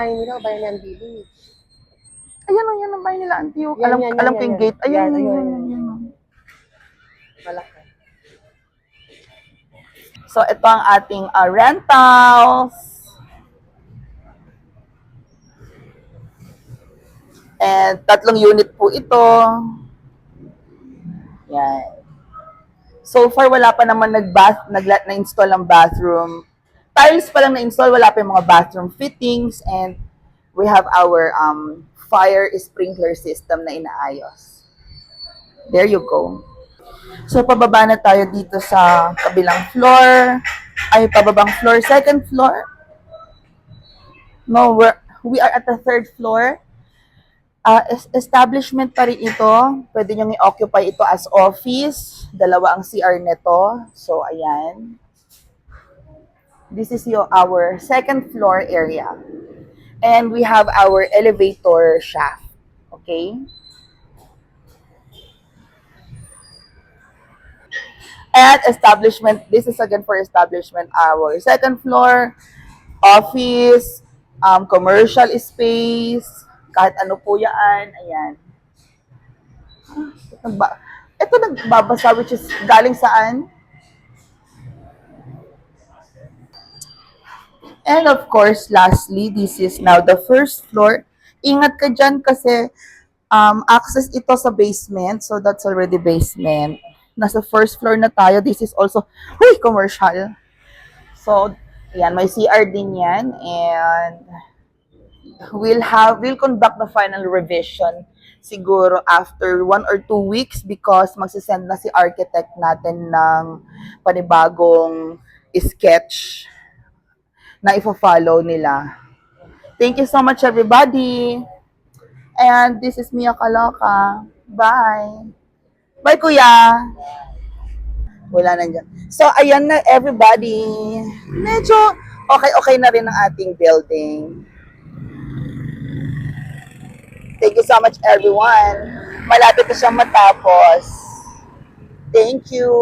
Bahay nila, bayan ng Bibi. Ayan o, yan ang bahay nila, Auntie. Alam ko yung Yan. gate. Ayan, Yan. yan. Malaki. So, ito ang ating rentals. And 3 unit po ito. Yan. So far, wala pa naman na-install ng bathroom. Tiles pa lang na-install, wala pa yung mga bathroom fittings. And we have our fire sprinkler system na inaayos. There you go. So, pababa na tayo dito sa kabilang floor. Ay, pababang floor. Second floor. No, we are at the 3rd floor. Establishment pa rin ito. Pwede nyo i-occupy ito as office. 2 ang CR neto. So, ayan. This is our 2nd floor area. And we have our elevator shaft. Okay? At establishment, this is again for establishment, our 2nd floor, office, commercial space, kahit ano po yan, ayan. Ito nagbabasa, which is galing saan? And of course, lastly, this is now the 1st floor. Ingat ka dyan kasi access ito sa basement, so that's already basement. Nasa 1st floor na tayo. This is also, commercial. So, yan, may CR din yan. And we'll conduct the final revision siguro after 1 or 2 weeks because magsisend na si architect natin ng panibagong sketch na ifo-follow nila. Thank you so much, everybody. And this is Mia Kaloka. Bye. Bye, Kuya. Wala na dyan. So, ayan na, everybody. Medyo okay na rin ang ating building. Thank you so much, everyone. Malapit na siyang matapos. Thank you.